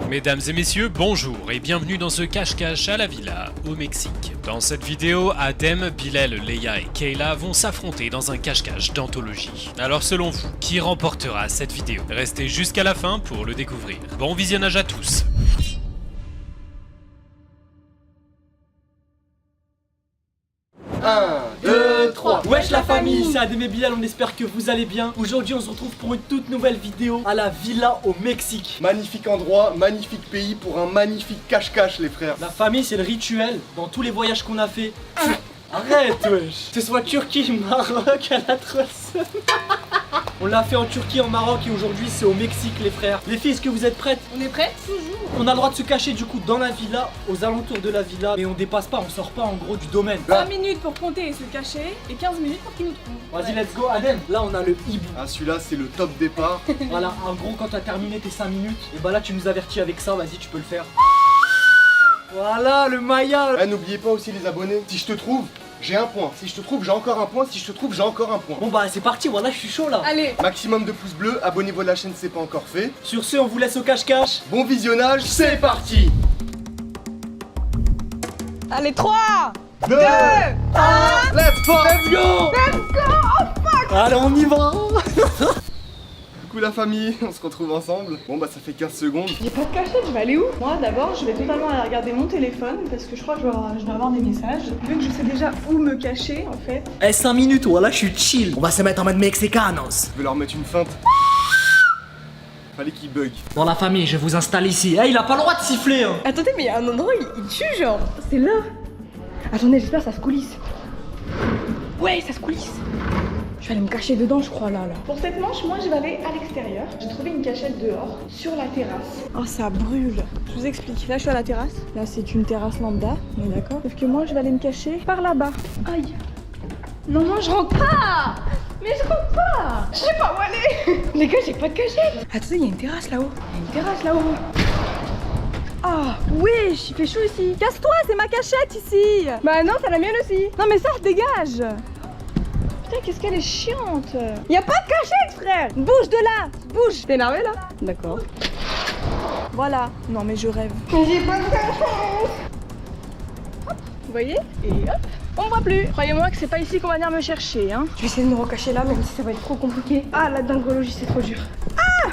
Mesdames et messieurs, bonjour et bienvenue dans ce cache-cache à la villa, au Mexique. Dans cette vidéo, Adem, Bilal, Leia et Kayla vont s'affronter dans un cache-cache d'anthologie. Alors selon vous, qui remportera cette vidéo? Restez jusqu'à la fin pour le découvrir. Bon visionnage à tous. Wesh la famille, c'est Adem et Bilal, on espère que vous allez bien. Aujourd'hui on se retrouve pour une toute nouvelle vidéo à la villa au Mexique. Magnifique endroit, magnifique pays pour un magnifique cache-cache les frères. La famille c'est le rituel dans tous les voyages qu'on a fait. Arrête wesh. Que ce soit Turquie, Maroc, à la trosse. On l'a fait en Turquie, en Maroc et aujourd'hui c'est au Mexique les frères. Les filles, est-ce que vous êtes prêtes? On est prêts? Toujours. On a le droit de se cacher du coup dans la villa, aux alentours de la villa, mais on dépasse pas, on sort pas en gros du domaine. 5 minutes pour compter et se cacher et 15 minutes pour qu'ils nous trouvent. Vas-y, let's go Adem. Là on a le hibou. Ah celui-là c'est le top départ. Voilà, en gros quand t'as terminé tes 5 minutes, et bah là tu nous avertis avec ça, vas-y tu peux le faire. Voilà le Maya. Ah, n'oubliez pas aussi les abonnés. Si je te trouve, j'ai un point. Si je te trouve, j'ai encore un point. Si je te trouve, j'ai encore un point. Bon bah c'est parti, voilà je suis chaud là. Allez. Maximum de pouces bleus, abonnez-vous à la chaîne si c'est pas encore fait. Sur ce on vous laisse au cache-cache. Bon visionnage, c'est parti. Allez, 3, 2, 1, let's go. Let's go. Allez on y va. Coucou la famille, on se retrouve ensemble. Bon bah ça fait 15 secondes. J'ai pas de cachette, je vais aller où? Moi d'abord je vais totalement aller regarder mon téléphone parce que je crois que je dois avoir des messages. Vu que je sais déjà où me cacher en fait. Eh 5 minutes, voilà je suis chill. On va se mettre en mode mexicanos. Je vais leur mettre une feinte. Fallait qu'ils bug. Bon la famille, je vous installe ici. Eh il a pas le droit de siffler hein. Attendez, mais il y a un endroit il tue genre. C'est là. Attendez, j'espère que ça se coulisse. Ouais, ça se coulisse. Je vais aller me cacher dedans, je crois, là. Pour cette manche, moi, je vais aller à l'extérieur. J'ai trouvé une cachette dehors, sur la terrasse. Oh, ça brûle. Je vous explique. Là, je suis à la terrasse. Là, c'est une terrasse lambda, on est d'accord? Sauf que moi, je vais aller me cacher par là-bas. Aïe. Non, non, je rentre pas. Mais je rentre pas. Je sais pas où aller. Les gars, j'ai pas de cachette. Attendez, il y a une terrasse là-haut. Il y a une terrasse là-haut. Ah, wesh, il fait chaud ici. Casse-toi, c'est ma cachette ici. Bah non, c'est la mienne aussi. Non, mais ça, dégage. Putain, qu'est-ce qu'elle est chiante. Y'a pas de cachette, frère. Bouge de là. Bouge. T'es énervé là? D'accord. Voilà. Non mais je rêve. Mais j'ai pas de cachette. Hop, vous voyez? Et hop, on me voit plus. Croyez-moi que c'est pas ici qu'on va venir me chercher, hein. Je vais essayer de me recacher là, même si ça va être trop compliqué. Ah, la dingrologie, c'est trop dur. Ah!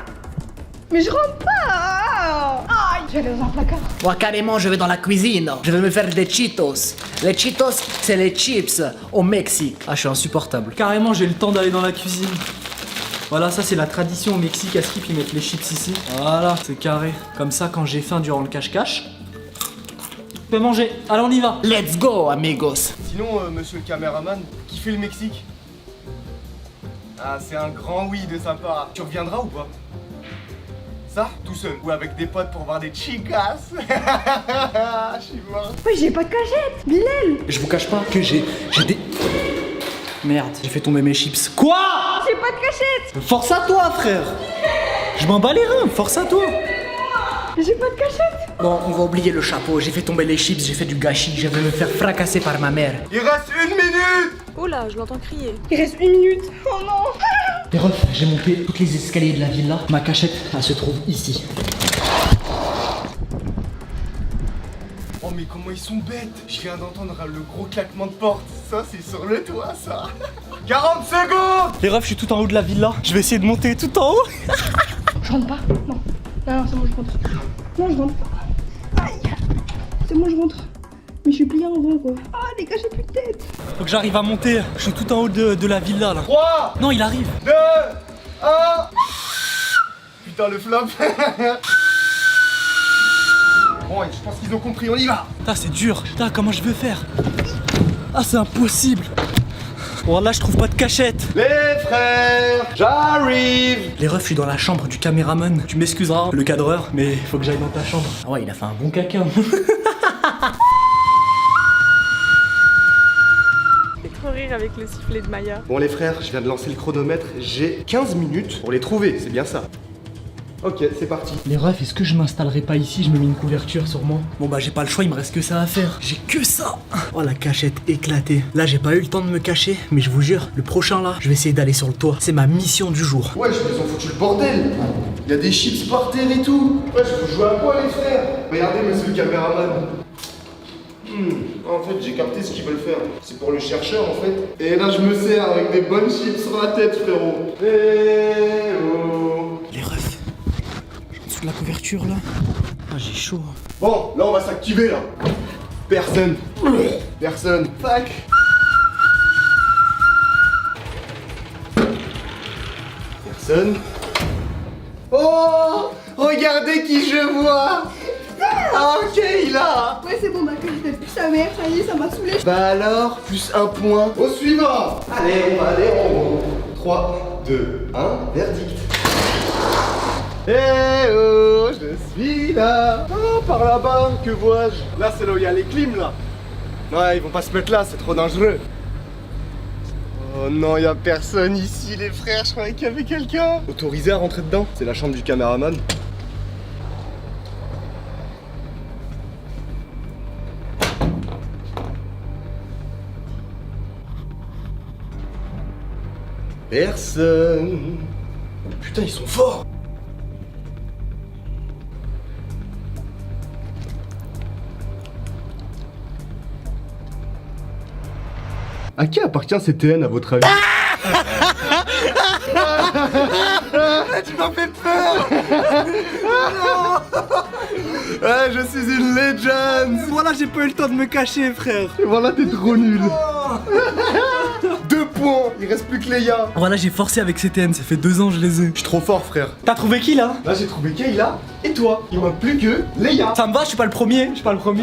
Mais je rentre pas. Aïe. Je vais aller dans un placard. Moi carrément, je vais dans la cuisine. Je vais me faire des Cheetos. Les Cheetos, c'est les chips au Mexique. Ah, je suis insupportable. Carrément j'ai le temps d'aller dans la cuisine. Voilà, ça c'est la tradition au Mexique, à Skip ils mettent les chips ici. Voilà, c'est carré. Comme ça quand j'ai faim durant le cache-cache, je peux manger. Allez on y va. Let's go, amigos. Sinon, monsieur le caméraman, qui fait le Mexique? Ah, c'est un grand oui de sa part. Tu reviendras ou pas? Ça, tout seul, ou avec des potes pour voir des chicas. Je suis mort. Oui, j'ai pas de cachette. Bilal. Je vous cache pas que j'ai des... Merde, j'ai fait tomber mes chips. Quoi? J'ai pas de cachette. Force à toi frère. Je m'en bats les reins, force à toi. J'ai pas de cachette. Bon, on va oublier le chapeau. J'ai fait tomber les chips, j'ai fait du gâchis. Je vais me faire fracasser par ma mère. Il reste 1 minute. Oh là, je l'entends crier. Il reste 1 minute. Oh non. Les refs, j'ai monté toutes les escaliers de la villa. Ma cachette, elle se trouve ici. Oh mais comment ils sont bêtes. Je viens d'entendre le gros claquement de porte. Ça c'est sur le toit ça. 40 secondes. Les refs, je suis tout en haut de la villa. Je vais essayer de monter tout en haut. Je rentre pas. Non. Non, c'est bon, je rentre. Non, je rentre. Aïe. C'est bon, je rentre. Mais je suis pliée en rond quoi. Ah, les gars, j'ai plus de tête. Faut que j'arrive à monter. Je suis tout en haut de la villa là. 3, Non, il arrive. 2, 1. Putain le flop. Bon, je pense qu'ils ont compris, on y va. Putain, c'est dur. Putain, comment je vais faire? Ah, c'est impossible. Bon, là, je trouve pas de cachette. Les frères, j'arrive. Les refs, je suis dans la chambre du caméraman. Tu m'excuseras, le cadreur, mais il faut que j'aille dans ta chambre. Ah ouais, il a fait un bon caca. J'ai trop rire avec le sifflet de Maya. Bon les frères, je viens de lancer le chronomètre. J'ai 15 minutes pour les trouver, c'est bien ça. Ok, c'est parti. Les refs, est-ce que je m'installerai pas ici? Je me mets une couverture sur moi. Bon bah j'ai pas le choix, il me reste que ça à faire. J'ai que ça. Oh la cachette éclatée. Là j'ai pas eu le temps de me cacher, mais je vous jure, le prochain là, je vais essayer d'aller sur le toit. C'est ma mission du jour. Ouais, ils ont foutu le bordel. Il y a des chips par terre et tout. Ouais, je vous jouer à quoi les frères? Regardez monsieur le caméraman. En fait, j'ai capté ce qu'ils veulent faire. C'est pour le chercheur en fait. Et là, je me sers avec des bonnes chips sur la tête, frérot. Eh oh. Les refs, en dessous de la couverture là. Ah j'ai chaud. Bon, là, on va s'activer là. Personne. Personne. Fuck. Personne. Oh, regardez qui je vois. Ah, ok, là. Ouais, c'est bon, d'accord, je vais plus sa mère, ça y est, ça m'a saoulé. Bah alors, plus un point. Au suivant. Allez, on va aller en haut. 3, 2, 1, verdict. Eh oh, je suis là. Oh, par là-bas, que vois-je? Là, c'est là où il y a les clims, là. Ouais, ils vont pas se mettre là, c'est trop dangereux. Oh non, y a personne ici, les frères, je croyais qu'il y avait quelqu'un. Autorisé à rentrer dedans? C'est la chambre du caméraman. Personne. Putain, ils sont forts. À qui appartient CTN à votre avis? Tu m'as fait peur. Ouais, je suis une legend. Voilà, j'ai pas eu le temps de me cacher, frère. Et voilà, t'es trop nul. 2 points. Il reste plus que Léa. Voilà, j'ai forcé avec CTN, ça fait 2 ans je les ai. Je suis trop fort, frère. T'as trouvé qui là? Là, j'ai trouvé Kayla et toi. Il manque plus que Léa. Ça me va, je suis pas le premier,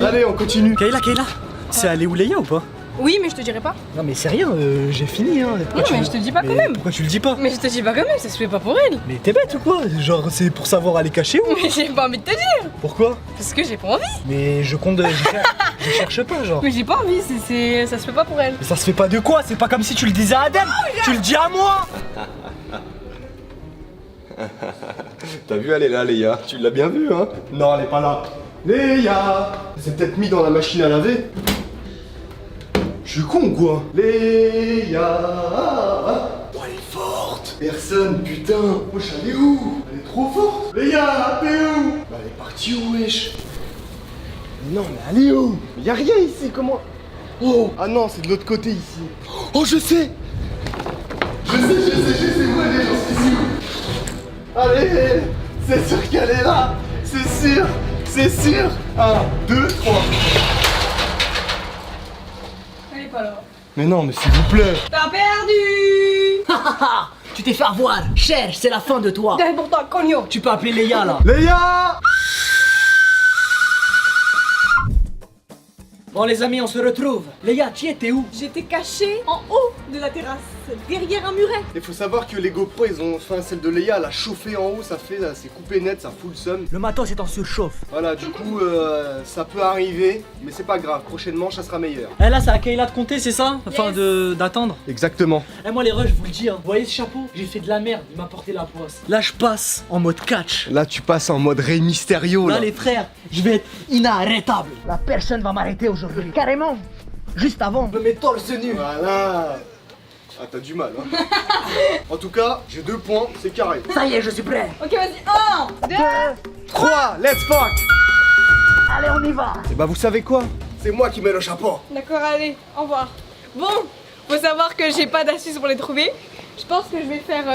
Allez, on continue. Kayla, c'est allé où Léa ou pas? Oui, mais je te dirai pas. Non mais c'est rien, j'ai fini hein. Non, mais je te dis pas quand même. Pourquoi tu le dis pas? Mais je te dis pas quand même, ça se fait pas pour elle. Mais t'es bête ou quoi? Genre c'est pour savoir aller cacher où? Mais j'ai pas envie de te dire. Pourquoi? Parce que j'ai pas envie. Mais je compte, je cherche pas genre. Mais j'ai pas envie, ça se fait pas pour elle. Mais ça se fait pas de quoi? C'est pas comme si tu le disais à Adem, tu le dis à moi. T'as vu, elle est là, Léa. Tu l'as bien vu, hein? Non, elle est pas là. Léa! Elle s'est peut-être mis dans la machine à laver. Je suis con ou quoi? Léa! Oh, elle est forte! Personne, putain! Wesh, elle est où? Elle est trop forte! Léa, t'es où? Bah, elle est partie où, wesh? Mais non, mais elle est où? Mais y'a rien ici, comment? Oh! Ah non, c'est de l'autre côté ici. Oh, je sais! Je sais, où elle est, j'en suis sûr! Allez! C'est sûr qu'elle est là! C'est sûr! C'est sûr! 1, 2, 3. Elle est pas là. Mais non, mais s'il vous plaît! T'as perdu. Tu t'es fait avoir. Cherche, c'est la fin de toi. T'es pourtant cogno. Tu peux appeler Léa là. Léa! Bon les amis, on se retrouve. Léa, tu étais où? J'étais cachée en haut de la terrasse, derrière un muret. Il faut savoir que les GoPro, ils ont, enfin celle de Léa, elle a chauffé en haut, ça fait, c'est coupé net, ça fout le seum. Le matos est en surchauffe. Voilà, du coup, ça peut arriver, mais c'est pas grave, prochainement, ça sera meilleur. Eh là, c'est à Kayla de compter, c'est ça? Enfin, Yes. d'attendre. Exactement. Eh moi les rushs, je vous le dis, hein. Vous voyez ce chapeau? J'ai fait de la merde, il m'a porté la poisse. Là, je passe en mode catch. Là, tu passes en mode Rey Mysterio, là. Là, les frères, je vais être inarrêtable. La personne va m'arrêter aujourd'hui. Carrément. Juste avant. Je me mets torse nu. Voilà. Ah, t'as du mal, hein. En tout cas, j'ai 2 points, c'est carré. Ça y est, je suis prêt. Ok, vas-y, 1, 2. 3, let's fuck! Allez, on y va. Et bah, vous savez quoi? C'est moi qui mets le chapeau. D'accord, allez, au revoir. Bon, faut savoir que j'ai pas d'astuce pour les trouver. Je pense que je vais faire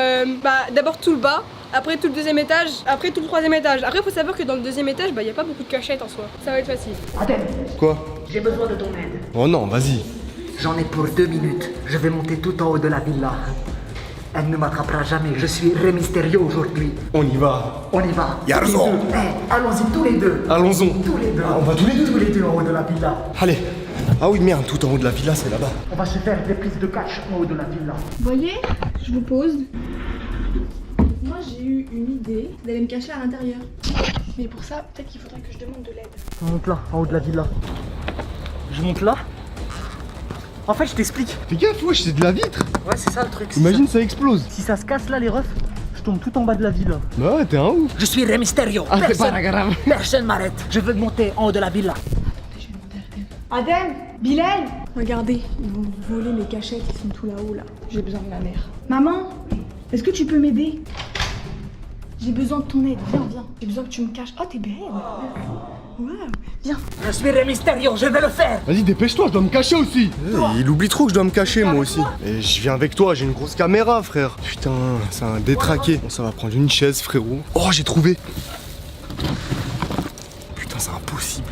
d'abord tout le bas, après tout le 2e étage, après tout le 3e étage. Après, faut savoir que dans le 2e étage, y a pas beaucoup de cachettes en soi. Ça va être facile. Adem, Quoi? j'ai besoin de ton aide. Oh non, vas-y. J'en ai pour 2 minutes. Je vais monter tout en haut de la villa. Elle ne m'attrapera jamais. Je suis Rey Mysterio aujourd'hui. On y va. On y va. Y'a raison. Les deux. Eh, allons-y tous les deux. Allons-y. Tous les deux. On va tous les deux. Tous les deux en haut de la villa. Allez. Ah oui, merde, tout en haut de la villa, c'est là-bas. On va se faire des prises de catch en haut de la villa. Vous voyez, je vous pose. Moi j'ai eu une idée d'aller me cacher à l'intérieur. Mais pour ça, peut-être qu'il faudrait que je demande de l'aide. On monte là, en haut de la villa. Je monte là. En fait, je t'explique. Fais gaffe, wesh, c'est de la vitre. Ouais, c'est ça le truc. Imagine, ça explose. Si ça se casse là, les refs, je tombe tout en bas de la ville. Bah ouais, t'es un ouf. Je suis Rey Mysterio. Personne m'arrête. Je veux monter en haut de la villa. Adem, Bilal, regardez, ils vont voler mes cachettes, ils sont tout là-haut là. J'ai besoin de la mère. Maman, est-ce que tu peux m'aider? J'ai besoin de ton aide, viens. J'ai besoin que tu me caches. Oh, t'es belle. Ouais, viens. Je suis Rey Mysterio, je vais le faire. Vas-y, dépêche-toi, je dois me cacher aussi. Il oublie trop que je dois me cacher moi aussi. Et je viens avec toi, j'ai une grosse caméra, frère. Putain, c'est un détraqué. Bon, ça va prendre une chaise, frérot. Oh, j'ai trouvé. Putain, c'est impossible.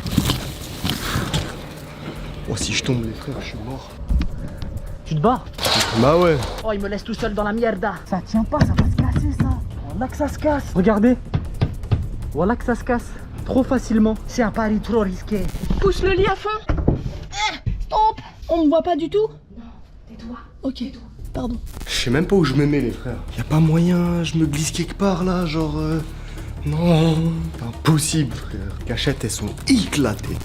Oh, si je tombe, les frères, je suis mort. Tu te bats? Bah ouais. Oh, il me laisse tout seul dans la mierda. Ça tient pas, ça va se casser ça. Voilà que ça se casse. Regardez. Voilà que ça se casse. Trop facilement. C'est un pari trop risqué. Pousse le lit à fond. Stop. On me voit pas du tout? Non, tais-toi. Ok, pardon. Je sais même pas où je me mets, les frères. Y a pas moyen, je me glisse quelque part là, genre. Non, impossible, frère. Cachettes, elles sont éclatées.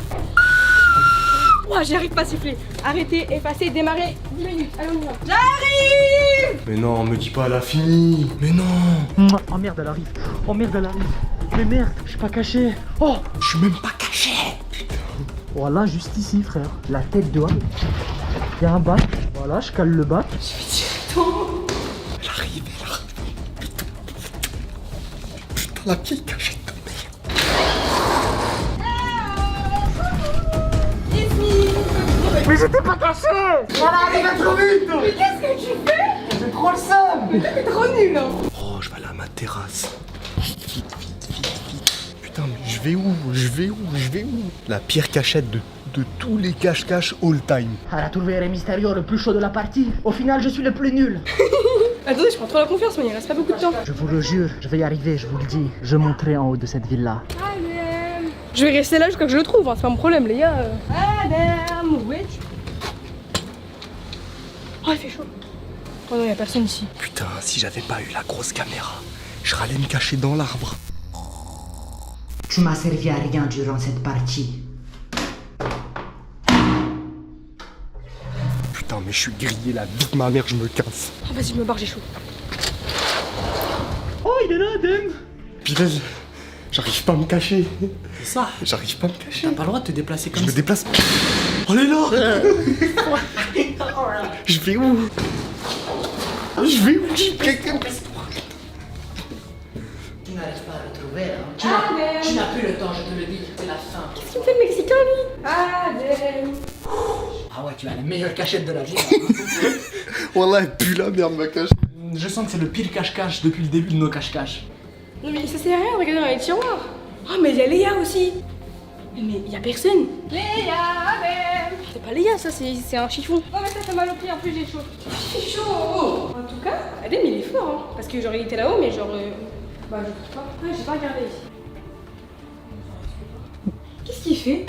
Ouah, j'arrive pas à siffler. Arrêtez, effacez, démarrez. 10 minutes, allez on y va. J'arrive. Mais non, me dis pas, elle a fini. Mais non. Oh merde, elle arrive. Oh merde, elle arrive. Mais merde, je suis pas caché. Oh, Je suis même pas caché. voilà, juste ici, frère. La tête de haut. Il y a un bac. Voilà, je cale le bac. Elle arrive, elle arrive. Putain, la vieille cachette de merde. Mais j'étais pas caché. Voilà, elle va trop vite. Mais qu'est-ce que tu fais? J'ai trop le seum. Mais t'es trop nul hein. Oh, je vais aller à ma terrasse. Vite. Putain, mais je vais où? La pire cachette de tous les cache-cache all time. Elle a trouvé Rey Mysterio le plus chaud de la partie. Au final, je suis le plus nul. Attendez, je prends trop la confiance, mais il reste pas beaucoup de temps. Je vous le jure, je vais y arriver, je vous le dis. Je monterai en haut de cette villa. Adem. Je vais rester là jusqu'à ce que je le trouve, hein, c'est pas mon problème, les gars. Adem, où es-tu? Oh, il fait chaud. Oh non, y a personne ici. Putain, si j'avais pas eu la grosse caméra, je serais allé me cacher dans l'arbre. Tu m'as servi à rien durant cette partie. Putain, mais je suis grillé la vie de ma mère, je me casse. Oh, vas-y, je me barre, j'ai chaud. Oh, il est là, Adem. Putain, j'arrive pas à me cacher. C'est ça. J'arrive pas à me cacher. T'as pas le droit de te déplacer Je comme me ça. déplace. Oh, elle est là. Je vais où? Quelqu'un me laisse. Tu n'arrives pas à le trouver, hein. Adem. Tu n'as plus le temps, je te le dis. C'est la fin. Qu'est-ce qu'il me fait le Mexicain, lui? Adem. Ah ouais, tu as la meilleure cachette de la vie. Wallah, elle pue la merde, ma cache. Je sens que c'est le pire cache-cache depuis le début de nos cache-cache. Non, mais ça sert à rien de regarder dans les tiroirs. Oh, mais il y a Léa aussi. Mais il y a personne. Léa, Adem. C'est pas Léa, ça, c'est un chiffon. Oh, mais ça fait mal au pied, en plus j'ai chaud. J'ai chaud. En tout cas, Adem, il est fort, hein. Parce que genre, il était là-haut, mais genre. Bah, je sais pas. Ouais, j'ai pas regardé ici. Qu'est-ce qu'il fait?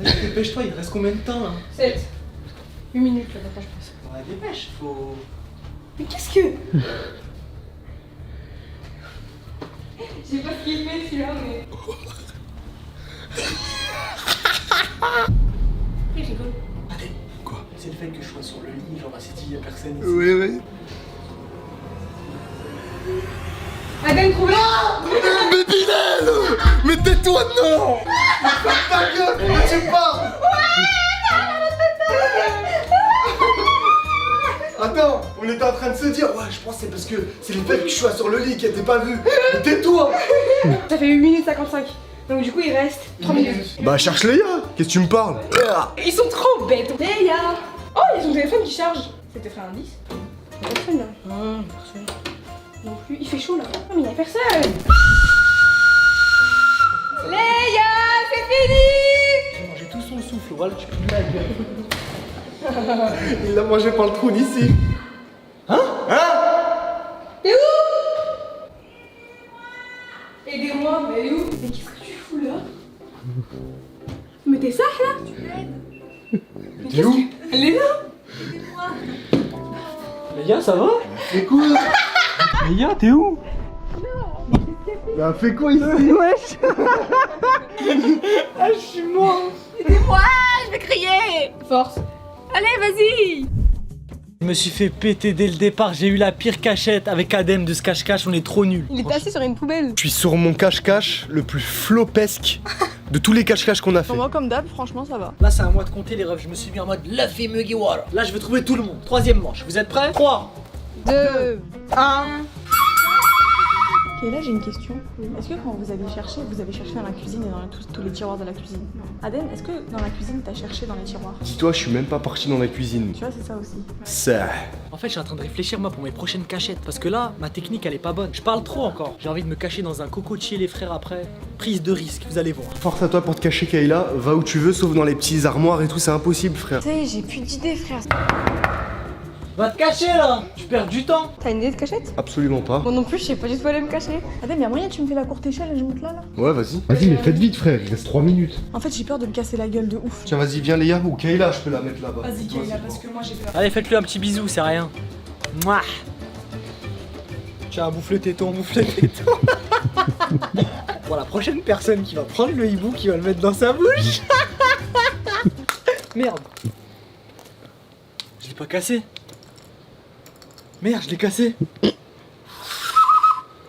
Vas-y, dépêche-toi, il reste combien de temps là? 7. 8 minutes, là, d'après, je pense. Ouais, dépêche, faut. Mais qu'est-ce que. Je sais pas ce qu'il fait celui-là, mais. Il rigole. Adem, Quoi? c'est le fait que je sois sur le lit, genre c'est dit, y a personne ici. Ouais. Adem, trouvé. Mais Bilal! Mais tais-toi, non! Mais ferme ta gueule! Mais tu parles! Attends, on était en train de se dire, ouais, je pense que c'est parce que c'est le fait que je sois sur le lit qui était pas vu. Mais tais-toi! Ça fait 8 minutes 55. Donc du coup, il reste 3 minutes. Bah, cherche Léa! Qu'est-ce que tu me parles? Ils sont trop bêtes. Léa. Oh, il y a son téléphone qui charge. C'est peut-être un indice. Il y a personne là. Non, personne. Non plus. Il fait chaud là. Non, mais il y a personne. Léa, c'est fini. J'ai mangé tout son souffle, voilà, tu peux de la gueule. Il l'a mangé par le trou d'ici. T'es où? Aidez-moi, mais elle est où? Mais qu'est-ce que tu fous là? Mais t'es ça là? T'es où? Elle est là? Léa, ça va? Fais quoi? Léa, t'es où? Bah, fais quoi ici? Wesh. Ah, je suis mort. Aidez-moi, je vais crier. Force. Allez, vas-y. Je me suis fait péter dès le départ, j'ai eu la pire cachette avec Adem de ce cache-cache, on est trop nuls. Il était assis sur une poubelle. Je suis sur mon cache-cache le plus flopesque de tous les cache-cache qu'on a fait. Moi, comme d'hab, franchement, ça va. Là c'est à moi de compter les refs, je me suis mis en mode Luffy Mugiwara. Là je vais trouver tout le monde. Troisième manche, vous êtes prêts? 3, 2, 1. Ok, là j'ai une question. Est-ce que quand vous avez cherché dans la cuisine et dans tous les tiroirs de la cuisine? Adem, est-ce que dans la cuisine t'as cherché dans les tiroirs? Dis-toi, je suis même pas parti dans la cuisine. Tu vois, c'est ça aussi. Ça. En fait je suis en train de réfléchir moi pour mes prochaines cachettes. Parce que là, ma technique elle est pas bonne. Je parle trop encore. J'ai envie de me cacher dans un cocotier les frères après. Prise de risque, vous allez voir. Force à toi pour te cacher, Kayla. Va où tu veux, sauf dans les petits armoires et tout, c'est impossible, frère. Tu sais, j'ai plus d'idées, frère. Va te cacher là! Tu perds du temps! T'as une idée de cachette? Absolument pas. Moi non plus, je sais pas du tout aller me cacher. Adem, y'a moyen que tu me fais la courte échelle et je monte là? Ouais, vas-y. Vas-y, mais faites vite, frère, il reste 3 minutes. En fait, j'ai peur de me casser la gueule de ouf. Tiens, vas-y, viens, Léa, ou Kayla, je peux la mettre là-bas. Vas-y, Kayla, parce que moi j'ai peur. Allez, faites-lui un petit bisou, c'est rien. Mouah. Tiens, bouffe le téton, bouffe le téton. Bon, la prochaine personne qui va prendre le hibou, qui va le mettre dans sa bouche. Merde. Je l'ai pas cassé. Merde, je l'ai cassé.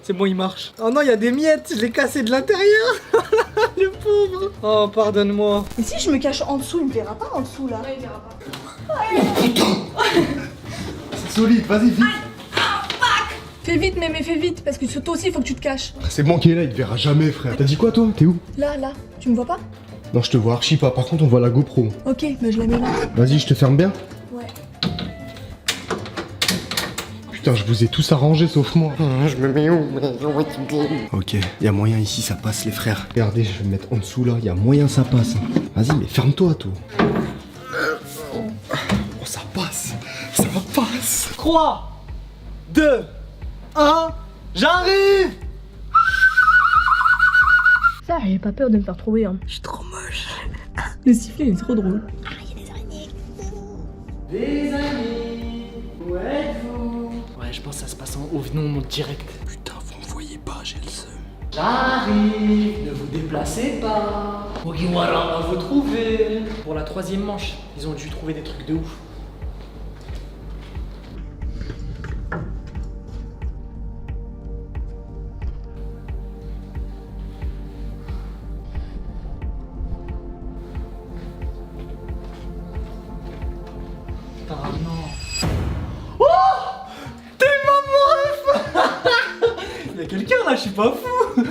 C'est bon, il marche. Oh non, il y a des miettes, je l'ai cassé de l'intérieur. Le pauvre. Oh, pardonne-moi. Et si je me cache en dessous, il me verra pas en dessous là? Il verra pas. C'est solide, vas-y, vite. Fais vite, mais fais vite, parce que toi aussi, il faut que tu te caches. C'est bon, Kayla, il te verra jamais, frère. T'as dit quoi, toi? T'es où? Là, tu me vois pas? Non, je te vois archi pas. Par contre, on voit la GoPro. Ok, mais je la mets là. Vas-y, je te ferme bien. Ouais. Putain, je vous ai tous arrangés sauf moi. Je me mets où? Ok, y a moyen ici, ça passe, les frères. Regardez, je vais me mettre en dessous là. Y a moyen, ça passe. Vas-y, mais ferme-toi, toi. Oh, ça passe. Ça passe. 3, 2, 1, j'arrive! Ça, j'ai pas peur de me faire trouver, hein. Je suis trop moche. Le sifflet, il est trop drôle. Les amis, où êtes-vous? Ouais, je pense que ça se passe en haut, venons, on monte direct. Putain, vous me voyez pas, j'ai le seum. J'arrive, ne vous déplacez pas. Mugiwara, on va vous trouver. Pour la troisième manche, ils ont dû trouver des trucs de ouf. Putain, non. Oh! T'es ma meuf! Y'a quelqu'un là, je suis pas fou!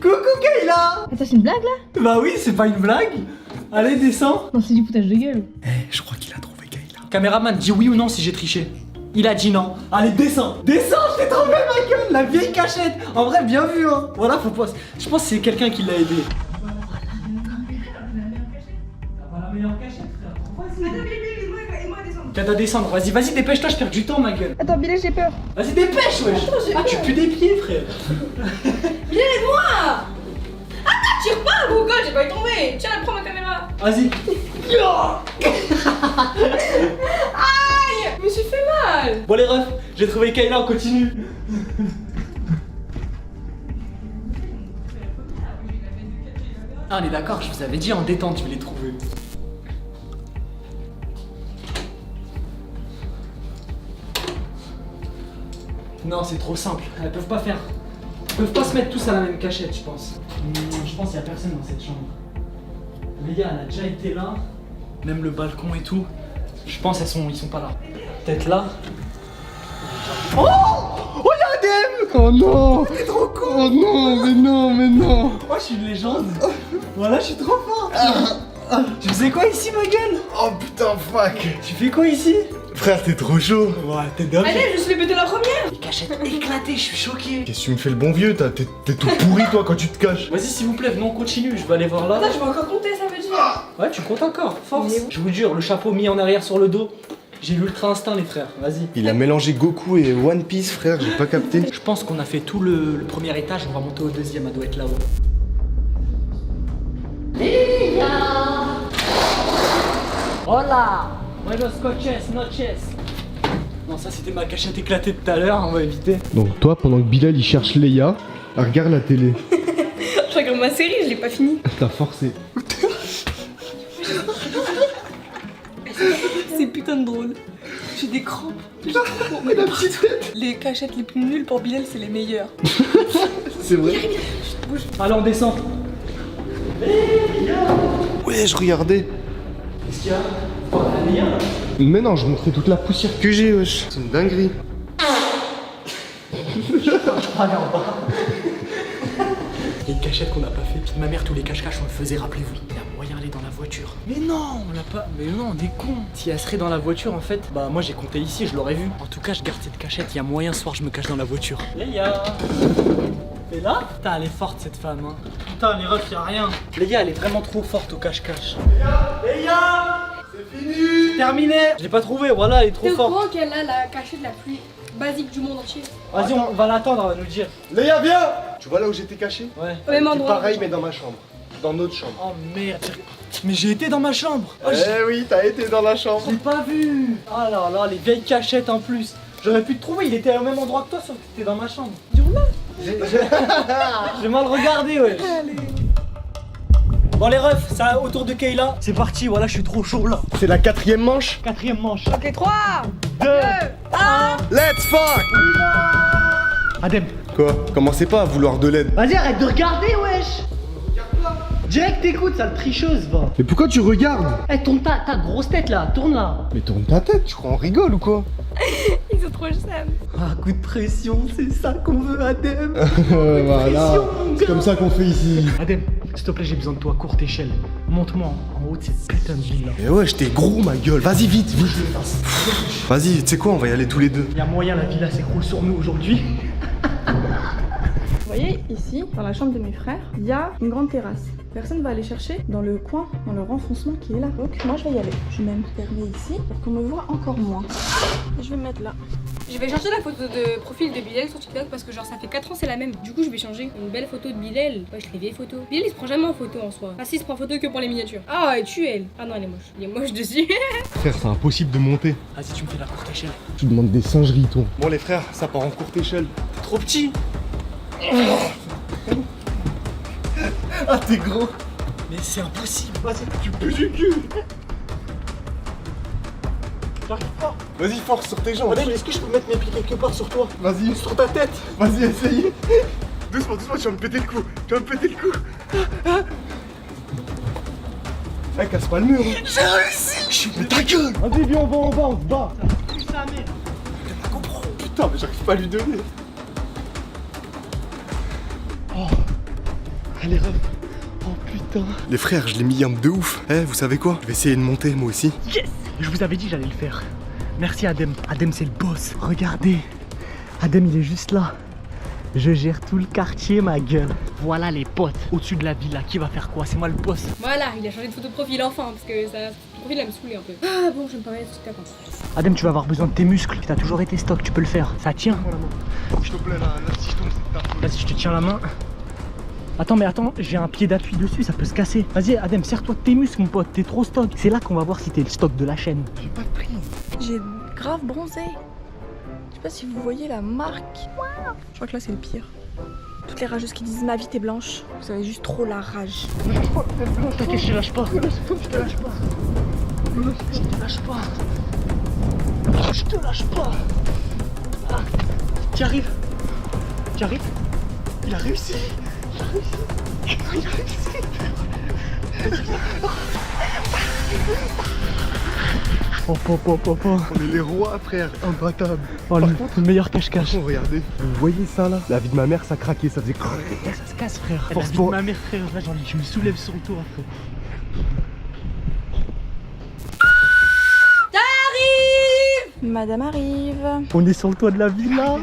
Coucou Kayla! Attends, c'est une blague là? Bah oui, c'est pas une blague! Allez, descends! Non, c'est du foutage de gueule. Eh, je crois qu'il a trouvé Kayla. Caméraman, dis oui ou non si j'ai triché. Il a dit non. Allez, descends! Descends, je t'ai trouvé ma gueule! La vieille cachette! En vrai, bien vu, hein! Voilà, faut pas. Je pense que c'est quelqu'un qui l'a aidé. La meilleure cachette, frère. T'as à descendre, vas-y, dépêche-toi, je perds du temps, ma gueule. Attends, Bilal, j'ai peur. Vas-y, dépêche, wesh! Ah, tu pues des pieds, frère! Bilal, aide-moi! Attends, tire pas, Google, j'ai pas eu tomber. Tiens, prends ma caméra. Vas-y! Aïe! Je me suis fait mal. Bon, les refs, j'ai trouvé Kayla, on continue! Ah, on est d'accord, je vous avais dit en détente, je vais les trouver. Non, c'est trop simple. Elles peuvent pas faire. Elles peuvent pas se mettre tous à la même cachette, je pense. Je pense qu'il y a personne dans cette chambre. Les gars, elle a déjà été là. Même le balcon et tout. Je pense ils sont pas là. Peut-être là. Oh! Oh, y'a Adem! Oh non! T'es trop con! Oh non, mais non, mais non! Oh, je suis une légende. Voilà, je suis trop fort. Tu faisais quoi ici, ma gueule? Oh putain, fuck! Tu fais quoi ici? Frère, t'es trop chaud! Ouais, t'es dingue. Allez, je me suis fait péter la première. Les cachettes éclatées, je suis choqué. Qu'est-ce que tu me fais le bon vieux? T'es tout pourri, toi, quand tu te caches! Vas-y, s'il vous plaît, venons, on continue. Je vais aller voir là. Attends, je vais encore compter, ça veut dire. Ouais, tu comptes encore, force. Je vous jure, le chapeau mis en arrière sur le dos. J'ai l'ultra instinct, les frères. Vas-y. Il a mélangé Goku et One Piece, frère, j'ai pas capté. Je pense qu'on a fait tout le premier étage, on va monter au deuxième, elle doit être là-haut. Hola! Buenos coches, noches. Non, ça c'était ma cachette éclatée de tout à l'heure, on va éviter. Donc, toi, pendant que Bilal il cherche Léa, regarde la télé. Je regarde ma série, je l'ai pas fini. T'as forcé. C'est putain de drôle. J'ai des crampes. Mais la petite tête. Les cachettes les plus nulles pour Bilal, c'est les meilleures. C'est vrai. Allez, on descend. Ouais, je regardais. Qu'est-ce qu'il y a? Rien là. Mais non, je montrais toute la poussière que j'ai, wesh. C'est une dinguerie. Allez, en bas. Il y a une cachette qu'on n'a pas fait. Puis ma mère, tous les cache-caches, on le faisait, rappelez-vous. Il y a moyen d'aller dans la voiture. Mais non, on l'a pas. Mais non, on est con. Si elle serait dans la voiture, en fait, bah moi j'ai compté ici, je l'aurais vu. En tout cas, je garde cette cachette. Il y a moyen, ce soir, je me cache dans la voiture. Léa. Et là? Putain, elle est forte cette femme, hein. Putain, les refs, y'a rien. Léa, elle est vraiment trop forte au cache-cache. Léa. C'est fini. C'est terminé. Je l'ai pas trouvé, voilà, elle est trop T'es au forte. courant qu'elle a la cachette la plus basique du monde entier? Vas-y, on va l'attendre, elle va nous le dire. Léa, viens. Tu vois là où j'étais caché? Ouais. Au même C'est endroit. pareil, mais dans ma chambre. Dans notre chambre. Oh merde. Mais j'ai été dans ma chambre. Oh, Eh oui, t'as été dans la chambre. je l'ai pas vu. Oh là là, les vieilles cachettes en plus. J'aurais pu te trouver, il était au même endroit que toi, sauf que t'étais dans ma chambre. J'ai mal regardé, ouais. Bon les refs, ça autour de Kayla. C'est parti, voilà, je suis trop chaud là. C'est la 4e manche. 4ème manche. Ok, 3, 2, 1. Let's fuck. Adem. Quoi? Commencez pas à vouloir de l'aide. Vas-y, arrête de regarder, wesh. Direct t'écoutes, sale tricheuse, va. Mais pourquoi tu regardes? Eh, tourne ta grosse tête là, tourne là. Mais tourne ta tête, tu crois on rigole ou quoi? ils sont trop saines. Ah, coup de pression, c'est ça qu'on veut, Adem. Voilà. C'est comme ça qu'on fait ici. Adem, s'il te plaît, j'ai besoin de toi, courte échelle. Monte-moi en haut de cette putain de ville là. Mais ouais, j'étais gros ma gueule. Vas-y vite, vite. Vas-y, tu sais quoi, on va y aller tous les deux. Il y a moyen, la villa s'écroule sur nous aujourd'hui. Vous voyez, ici, dans la chambre de mes frères, il y a une grande terrasse. Personne va aller chercher dans le coin, dans le renfoncement qui est là. Donc moi je vais y aller. Je vais même fermer ici pour qu'on me voit encore moins. Je vais me mettre là. Je vais changer la photo de profil de Bilal sur TikTok parce que genre ça fait 4 ans c'est la même. Du coup je vais changer une belle photo de Bilal. Ouais, je les vieilles photos. Bilal il se prend jamais en photo en soi. Ah si, il se prend en photo que pour les miniatures. Ah ouais, tu elle. Ah non, elle est moche. Il est moche dessus. Frère, c'est impossible de monter. Vas-y, tu me fais la courte échelle. Tu demandes des singeries, toi. Bon les frères, ça part en courte échelle. T'es trop petit. Ah t'es gros. Mais c'est impossible. Vas-y, Tu pues du cul. j'arrive pas. Vas-y, force sur tes jambes. Adem, est-ce que je peux mettre mes pieds quelque part sur toi? Vas-y, Sur ta tête. vas-y, essaye. Doucement, doucement, tu vas me péter le cou. Tu vas me péter le cou. Eh, casse pas le mur. Hein. J'ai réussi. Mais ta gueule. Vas-y, viens, on va en bas, on se bat. Putain, mais j'arrive pas à lui donner. Allez, ref. Oh putain. Les frères, je l'ai mis un de ouf. Eh, vous savez quoi? Je vais essayer de monter moi aussi. Yes. Je vous avais dit que j'allais le faire. Merci Adem. Adem c'est le boss. Regardez. Adem il est juste là. Je gère tout le quartier ma gueule. Voilà les potes. Au-dessus de la villa. Qui va faire quoi? C'est moi le boss. Voilà, il a changé de photo de profil enfin parce que ça, son profil elle me saoulait un peu. Ah bon, je vais me permettre de TikTok. Adem tu vas avoir besoin de tes muscles. T'as toujours été stock. Tu peux le faire. Ça tient. S'il te plaît, là, si je tombe, c'est ta faute. Vas-y, je te tiens la main. Attends, mais attends, j'ai un pied d'appui dessus, ça peut se casser. Vas-y, Adem, serre-toi de tes muscles, mon pote, t'es trop stock. C'est là qu'on va voir si t'es le stock de la chaîne. J'ai pas de prise. J'ai grave bronzé. Je sais pas si vous voyez la marque. Je crois que là c'est le pire. Toutes les rageuses qui disent ma vie t'es blanche, vous avez juste trop la rage. T'inquiète, je te lâche pas. Je te lâche pas. Je te lâche pas. Je te lâche pas. Ah. T'y arrives. T'y arrives. Il a réussi. Il a réussi. Oh. On est les rois, frère, imbattables. Oh, le meilleur cache-cache. Attention, regardez. Vous voyez ça là? La vie de ma mère, ça craquait, ça faisait Ça se casse, frère. Force La vie pour- de ma mère, frère. Là, je me soulève sur toi, frère. Madame arrive. On est sur le toit de la villa.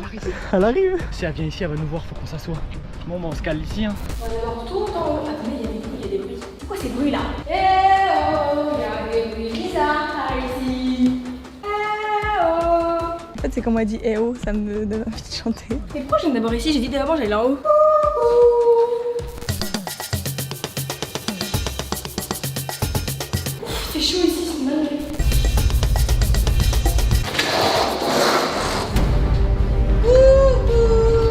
Elle arrive. Si elle vient ici, elle va nous voir, faut qu'on s'assoie. Bon, bah, on se cale ici. Hein. On est alors tout en haut. Attendez, il y a des bruits. C'est quoi ces bruits là? Eh oh, il y a des bruits bizarres ici. Eh oh. En fait, c'est quand elle dit eh oh, ça me donne envie de chanter. Mais pourquoi je viens d'abord ici? J'ai dit d'abord j'allais en haut. C'est chaud ici, c'est dingue.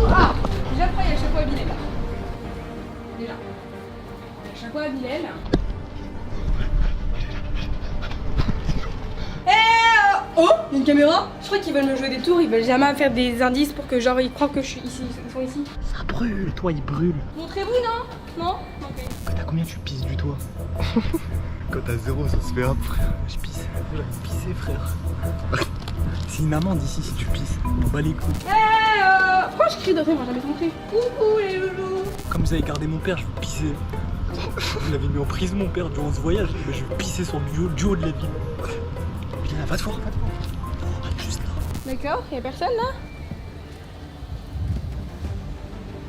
Ah, déjà après il y a chaque fois à Bilal. Déjà. Il y a chaque fois à Bilal. Eh oh. Oh, une caméra? Je crois qu'ils veulent me jouer des tours, ils veulent jamais me faire des indices pour que genre ils croient que je suis ici, ils sont ici. Ça brûle, toi il brûle. Montrez-vous, non? Non? Ok. T'as combien tu pisses du toit? Quand t'as 0, ça se fait hop, frère. Je pisse. J'allais pisser, frère. C'est une amende ici si tu pisses. On bat les couilles. Pourquoi je crie de rire? Moi j'avais compris. Coucou les loulous. Comme vous avez gardé mon père, je vais pisser. Vous l'avez mis en prison, mon père, durant ce voyage. Mais je vais pisser sur du haut de la ville. Viens, va te voir, va te voir. Arrête juste là. D'accord, y'a personne là?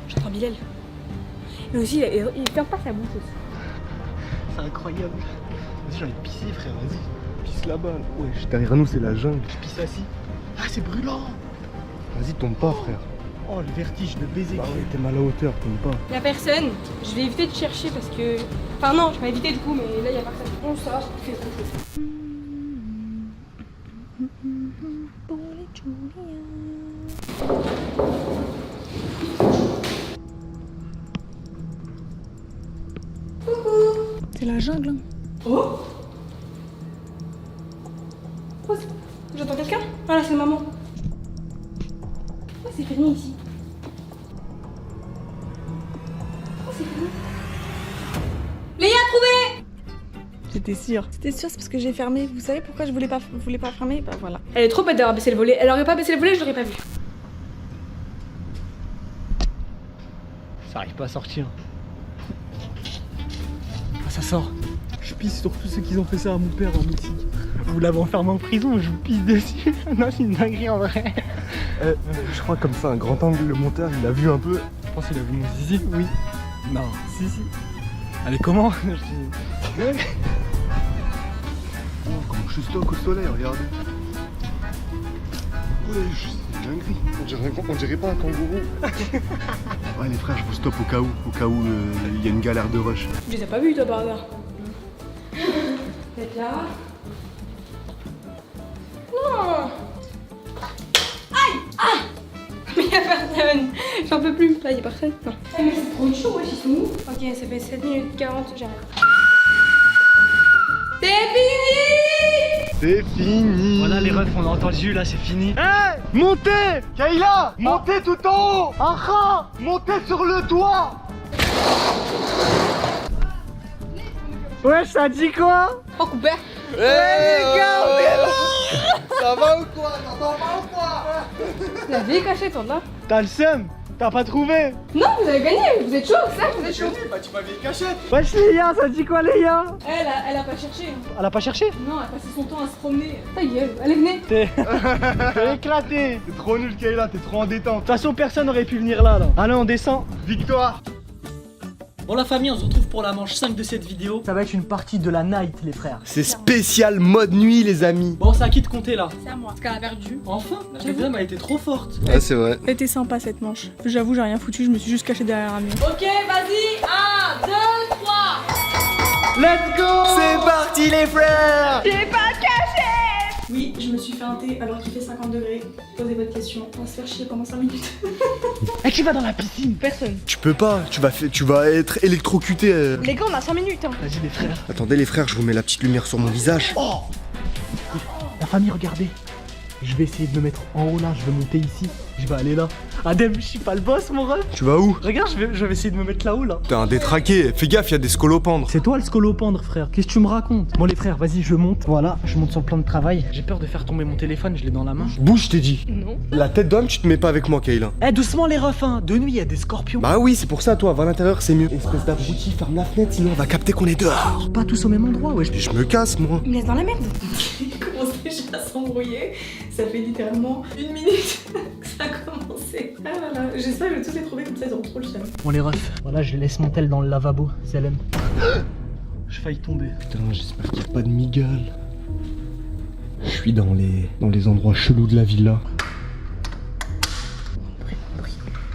J'entends Bilal. Et aussi, il ferme pas sa bouche aussi. C'est incroyable. Vas-y, j'ai envie de pisser, frère, vas-y. Pisse là-bas. Ouais, derrière nous, c'est la jungle. Je pisse assis. Ah, c'est brûlant. Vas-y, tombe pas, frère. Oh, le vertige de baiser. Bah ouais, t'es mal à hauteur, tombe pas. Y'a personne. Je vais éviter de chercher parce que. Enfin, non, je vais éviter du coup, mais là y'a personne. Bon, ça va, je fais trop chaud. C'est la jungle. Hein. Oh! Oh, j'entends quelqu'un? Ah là, c'est maman. Oh, c'est fini ici. Oh, c'est fini. Léa, trouvé! J'étais sûre. C'était sûr, c'est parce que j'ai fermé. Vous savez pourquoi je voulais pas fermer? Bah voilà. Elle est trop bête d'avoir baissé le volet. Elle aurait pas baissé le volet, je l'aurais pas vu. Ça arrive pas à sortir. Ah, ça sort. Je pisse sur tous ceux qui ont fait ça à mon père en Mexique. Vous l'avez enfermé en prison, je vous pisse dessus. Non, c'est une dinguerie en vrai. Je crois comme ça, un grand angle, le monteur, il a vu un peu. Je pense qu'il a vu mon zizi. Oui. Non. Si. Allez, comment? Oh, comment je suis stock au soleil, regardez. Ouais, c'est une dinguerie. On dirait pas un kangourou. Ouais, les frères, je vous stoppe au cas où il y a une galère de rush. Je les ai pas vus, toi, par hasard. C'est là. Non! Aïe! Ah! Mais y'a personne! J'en peux plus. Là, y'a personne. Non. Mais c'est trop chaud, wesh, ils sont où? Ok, ça fait 7 minutes 40, j'arrête. C'est fini! C'est fini. Voilà les refs, on a entendu là, c'est fini. Hey, montez Kayla, montez tout en haut. Aha, montez sur le toit. Ouais, ça dit quoi? Oh, coupé! Eh les gars, on est là. Ça va ou quoi? T'entends pas ou quoi? Vous l'avez caché, toi, là? T'as le seum? T'as pas trouvé? Non, vous avez gagné! Vous êtes chaud, ça? Vous êtes chaud! Bah tu m'avais caché. Wesh Léa, ça dit quoi Léa? Elle a pas cherché. Elle a pas cherché? Non, elle a passé son temps à se promener. Ta gueule, allez, venez! T'es éclaté. T'es trop nul Kayla, t'es trop en détente. De toute façon, personne n'aurait pu venir là. Allez, on descend. Victoire. Bon la famille, on se retrouve pour la manche 5 de cette vidéo. Ça va être une partie de la night les frères. C'est spécial mode nuit les amis. Bon, c'est à qui de compter là? C'est à moi. Parce qu'elle a perdu. Enfin, la deuxième a été trop forte. Ah c'est vrai. Elle était sympa cette manche. J'avoue, j'ai rien foutu, je me suis juste cachée derrière un mur. Ok, vas-y! 1, 2, 3! Let's go. C'est parti les frères. J'ai pas caché! Oui, je me suis fait un thé alors qu'il fait 50 degrés. Posez votre question. On va se faire chier pendant 5 minutes. Et qui va dans la piscine? Personne. Tu peux pas, tu vas être électrocuté. Les gars, on a 5 minutes. Hein. Vas-y les frères. Attendez les frères, je vous mets la petite lumière sur mon visage. Oh, la famille, regardez. Je vais essayer de me mettre en haut là, je vais monter ici. Je vais aller là. Adem, je suis pas le boss mon ref. Tu vas où? Regarde, je vais essayer de me mettre là-haut là. T'es un détraqué, fais gaffe, y'a des scolopendres. C'est toi le scolopendre frère, qu'est-ce que tu me racontes? Bon les frères, vas-y je monte. Voilà, je monte sur le plan de travail. J'ai peur de faire tomber mon téléphone, je l'ai dans la main. Bouge, je t'ai dit. Non. La tête d'homme, tu te mets pas avec moi, Kayla. Eh doucement les refs hein, de nuit il y a des scorpions. Bah oui, c'est pour ça, toi, va à l'intérieur, c'est mieux. Espèce d'abruti, ferme la fenêtre, sinon on va capter qu'on est dehors. Pas tous au même endroit, ouais. Je me casse, moi. Il me laisse dans la merde. Il commence déjà à s'embrouiller. Ça fait littéralement 1 minute que ça a commencé. Ah voilà, j'espère que je vais tous les trouver comme ça, ils auront trop le seum. Bon les refs, voilà je laisse mon tel dans le lavabo, Zalem. Je failli tomber. Putain, j'espère qu'il n'y a pas de migale. Je suis dans les endroits chelous de la villa.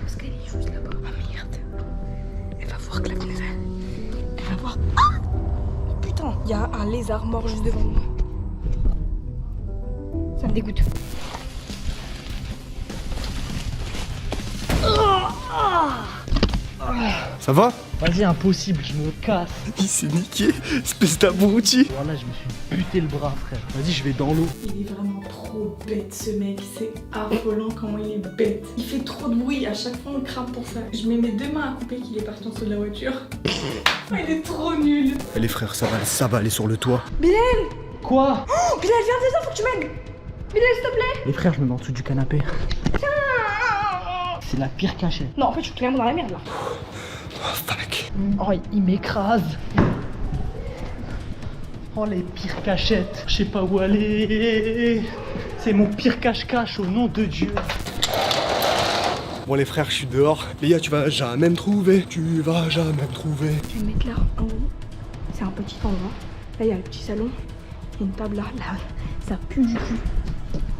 Parce qu'elle est juste là-bas. Oh merde. Elle va voir que la fenêtre. Elle va voir. Ah putain, il y a un lézard mort juste devant nous. Ça me dégoûte. Ça va? Vas-y, impossible, je me casse. Il s'est niqué, espèce d'abruti. Voilà, je me suis buté le bras, frère. Vas-y, je vais dans l'eau. Il est vraiment trop bête ce mec, c'est affolant comment il est bête. Il fait trop de bruit, à chaque fois on crame pour ça. Je mets mes 2 mains à couper qu'il est parti en dessous de la voiture. Il est trop nul. Allez frère, ça va aller sur le toit. Bilal, Quoi? oh, Bilal, viens, descends, faut que tu m'aides. Bilal, s'il te plaît. Les frères, je me mets en dessous du canapé. C'est la pire cachette. Non, en fait, je suis clairement dans la merde là. Oh fuck. Oh, il m'écrase. Oh, les pires cachettes. Je sais pas où aller. C'est mon pire cache-cache, au nom de Dieu. Bon les frères, je suis dehors. Les gars, tu vas jamais me trouver. Tu vas jamais me trouver. Je vais me mettre là, en haut. C'est un petit endroit. Là, il y a le petit salon. Il y a une table là. Là, ça pue du cul.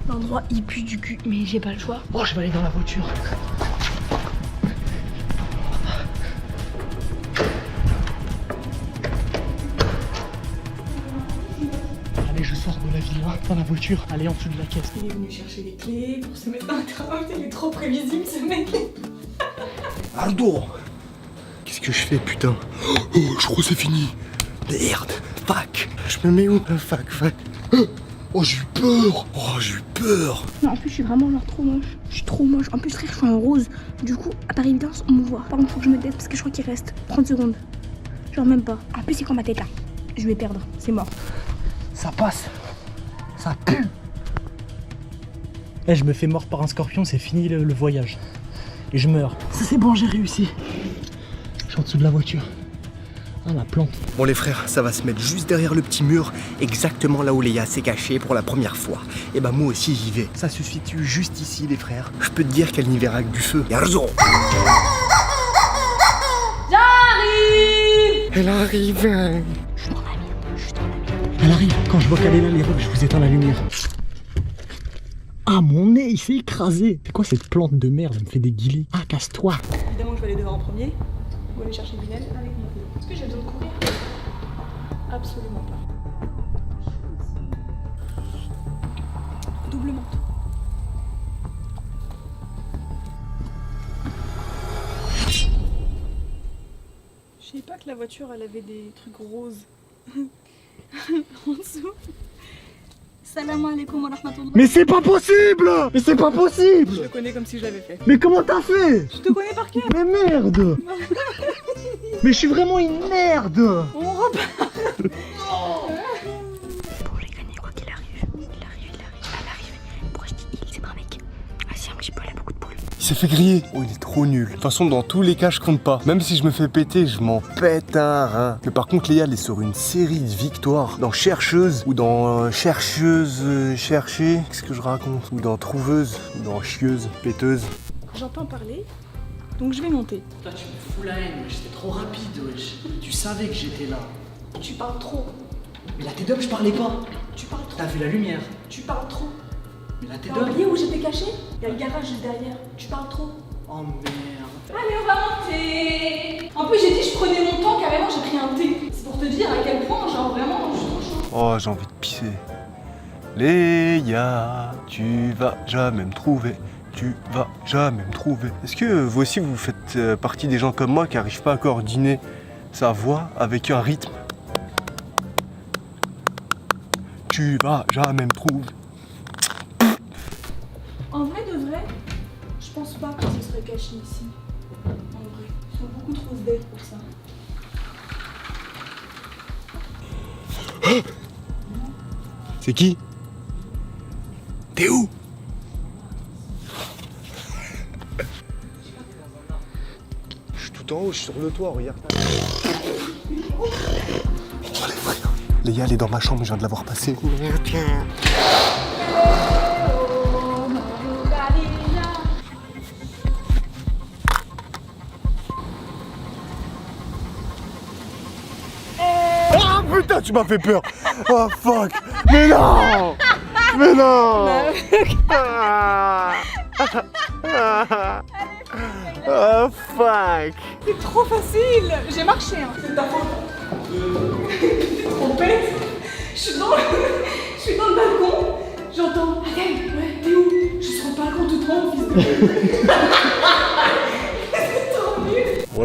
L'endroit, il pue du cul, mais j'ai pas le choix. Oh, je vais aller dans la voiture. Allez, je sors de la villa, dans la voiture. Allez, en dessous de la caisse. Il est venu chercher les clés pour se mettre dans le train. Il est trop prévisible, ce mec. Aldo. Qu'est-ce que je fais, putain? Oh, je crois que c'est fini. Merde. Fuck. Je me mets où? Fuck. Oh, j'ai eu peur. Non, en plus, je suis vraiment genre trop moche. Je suis trop moche. En plus, frère, je suis en rose. Du coup, par évidence, on me voit. Par contre, faut que je me teste parce que je crois qu'il reste 30 secondes. Genre même pas. En plus, c'est quand ma tête là. Je vais perdre. C'est mort. Ça passe. Ça pue. Eh, je me fais mordre par un scorpion, c'est fini le voyage. Et je meurs. Ça, c'est bon, j'ai réussi. Je suis en dessous de la voiture. Ah, la plante. Bon les frères, ça va se mettre juste derrière le petit mur, exactement là où Léa s'est cachée pour la première fois. Et bah moi aussi j'y vais. Ça se situe juste ici les frères. Je peux te dire qu'elle n'y verra que du feu. Yarzo. J'arrive. Elle arrive. Je suis dans la merde. Elle arrive. Quand je vois qu'elle est là, les rouges, je vous éteins la lumière. Ah, mon nez, il s'est écrasé. C'est quoi cette plante de merde? Elle me fait des guillis. Ah, casse-toi. Évidemment, je vais aller dehors en premier. Vous allez chercher Bilal avec mon vélo. Est-ce que j'ai besoin de courir? Absolument pas. Double manteau. Je savais pas que la voiture elle avait des trucs roses. En dessous. Salam alaikum wa rahmatullah. Mais c'est pas possible! Mais c'est pas possible! Je le connais comme si je l'avais fait. Mais comment t'as fait? Je te connais par cœur. Mais merde! Mais je suis vraiment une merde! On repart. Bon, j'ai gagné quoi qu'il arrive. Elle arrive. Pourquoi je dis il? C'est pas un mec. Assis un petit peu, elle a beaucoup de poules. Il s'est fait griller. Oh il est trop nul. De toute façon dans tous les cas je compte pas. Même si je me fais péter, je m'en pète un rein. Mais par contre Léa elle est sur une série de victoires. Dans chercheuse ou dans chercheuse, chercher. Qu'est-ce que je raconte? Ou dans trouveuse, ou dans chieuse, péteuse. J'entends parler, donc je vais monter. Là tu me fous la haine, wesh, c'était trop rapide, wesh. Tu savais que j'étais là. Tu parles trop. Mais la tête d'homme, je parlais pas. Tu parles trop. T'as vu la lumière. Tu parles trop. Mais la tête T'as d'homme. oublié où j'étais caché? Il y a le garage juste derrière. Tu parles trop. Oh merde. Allez, on va monter. En plus, j'ai dit je prenais mon temps, carrément, j'ai pris un thé. C'est pour te dire à quel point, genre vraiment, je suis trop chaud. Oh j'ai envie de pisser. Léa, tu vas jamais me trouver. Tu vas jamais me trouver. Est-ce que vous aussi vous faites partie des gens comme moi qui n'arrivent pas à coordonner sa voix avec un rythme? Tu vas jamais me trouver. En vrai de vrai, je pense pas que ce serait caché ici. En vrai, ils sont beaucoup trop dead pour ça. C'est qui? T'es où? Je suis tout en haut, je suis sur le toit, regarde. Oh les frères. Léa elle est dans ma chambre, je viens de la voir passer. Oh putain, tu m'as fait peur. Oh fuck. Mais non. Mais non. Oh fuck. C'est trop facile. J'ai marché, hein. C'est ta faute. T'es trop bête. Je suis dans le balcon. J'entends. Adèle, ouais, t'es où? Je suis sur le balcon tout trop, fils de. C'est trop nul. Bon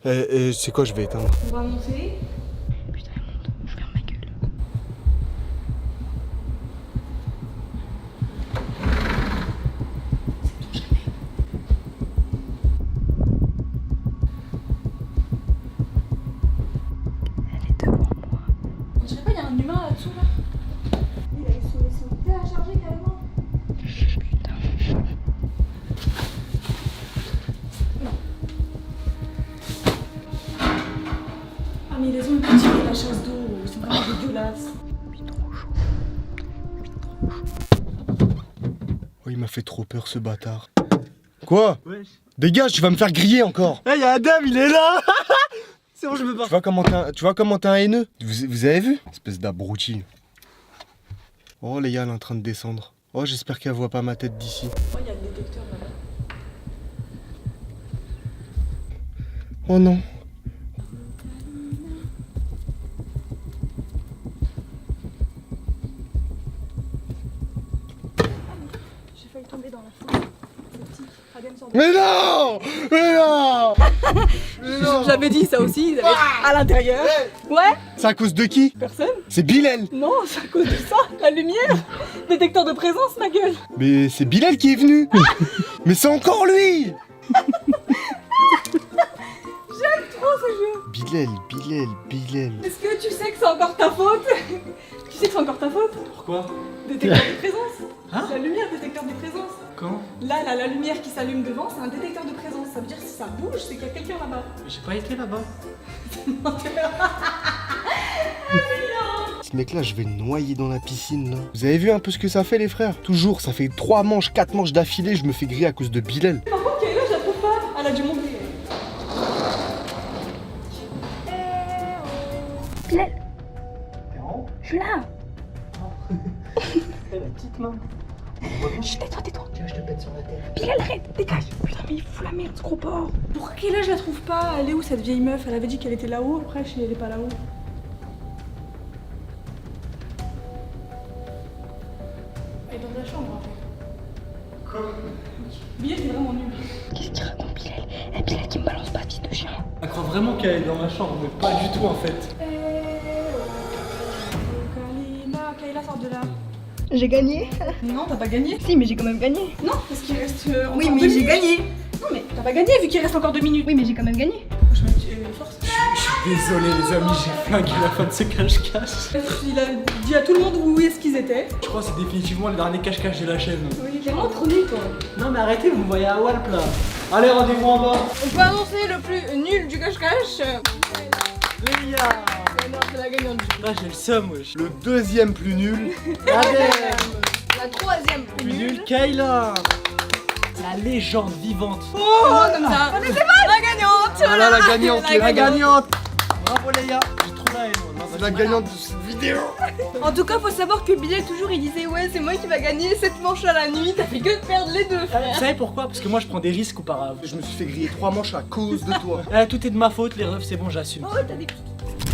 C'est quoi, je vais éteindre. On va monter. Putain, elle monte. Je ferme ma gueule. Elle est devant moi. On dirait pas, il y a un humain là-dessous là. Il a son idée à charger carrément. Putain. Ah mais les ont tiré la chasse d'eau, c'est vraiment dégueulasse. Oh, il m'a fait trop peur ce bâtard. Quoi? Dégage, tu vas me faire griller encore. Eh, y'a Adam, il est là. C'est bon, je me barre. Tu vois comment t'es un haineux? Vous avez vu? Espèce d'abruti. Oh, Léa, elle est en train de descendre. Oh, j'espère qu'elle voit pas ma tête d'ici. Oh, il y a le détecteur là-bas. Oh non. J'ai failli tomber dans la foule. C'est petit. Adam sort de... Mais non! Mais non! Mais non! J'avais dit ça aussi, ils avaient à l'intérieur. Ouais, C'est à cause de qui? personne. C'est Bilal! Non, c'est à cause de ça. La lumière. Détecteur de présence, ma gueule. Mais c'est Bilal qui est venu! Mais c'est encore lui! J'aime trop ce jeu. Bilal. Est-ce que tu sais que c'est encore ta faute? Tu sais que c'est encore ta faute? Pourquoi? Détecteur de présence. Hein? La lumière, détecteur de présence. Quand? Là, la lumière qui s'allume devant, c'est un détecteur de présence. Ça veut dire que si ça bouge, c'est qu'il y a quelqu'un là-bas. J'ai pas été là-bas. Ce mec là, je vais le noyer dans la piscine là. Vous avez vu un peu ce que ça fait les frères? Toujours, ça fait 3 manches, 4 manches d'affilée, je me fais griller à cause de Bilal. Par contre, Kayla, je la trouve pas. Elle a dû monter. Bilal. Je suis là. Eh, la petite main. Chut, tais-toi. Tiens, je te pète sur la tête. Bilal, arrête, dégage. Putain, mais il fout la merde, ce gros porc. Pourquoi Kayla, je la trouve pas? Elle est où cette vieille meuf? Elle avait dit qu'elle était là-haut. Après, je sais, elle est pas là-haut. Elle est dans la chambre, en fait. Quoi? Bilal, c'est vraiment nul. Qu'est-ce qu'il raconte, Bilal? Eh, Bilal qui me balance pas, fils de chien. Elle croit vraiment qu'elle est dans ma chambre, mais pas du tout en fait. Kayla, sort de là. J'ai gagné? Non, t'as pas gagné. Si, mais j'ai quand même gagné. Non, parce qu'il reste Oui, encore mais 2 j'ai minutes. gagné. Non, mais t'as pas gagné vu qu'il reste encore 2 minutes. Oui, mais j'ai quand même gagné. Je me force. Désolé les amis, j'ai flingué la fin de ce cache-cache. Il a dit à tout le monde où est-ce qu'ils étaient. Je crois que c'est définitivement le dernier cache-cache de la chaîne. Oui, t'es vraiment trop nul, toi. Non mais arrêtez, vous me voyez à Walp là. Allez, rendez-vous en bas. On peut annoncer le plus nul du cache-cache. Léa. Non, c'est la gagnante du coup. Là j'ai le seum wesh. Le deuxième plus nul. La troisième Plus plus nul, nulle. Kayla. La légende vivante. Oh, comme ça. On était pas la gagnante. Voilà la gagnante, La gagnante. Bravo Léa. J'ai trop la haine. moi. C'est la gagnante de cette vidéo. En tout cas, faut savoir que Bilal toujours il disait ouais, c'est moi qui va gagner cette manche à la nuit. T'as fait que de perdre les deux, Vous frère. savez pourquoi? Parce que moi je prends des risques auparavant. Je me suis fait griller 3 manches à cause de toi. Tout est de ma faute, les refs, c'est bon, j'assume. Oh, t'as des petits.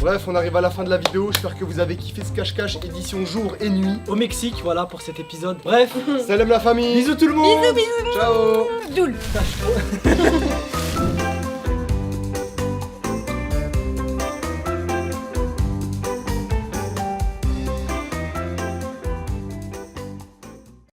Bref, on arrive à la fin de la vidéo. J'espère que vous avez kiffé ce cache-cache édition jour et nuit. Au Mexique, voilà pour cet épisode. Bref, Salam la famille. bisous tout le monde. Bisous, bisous. Ciao. Doul.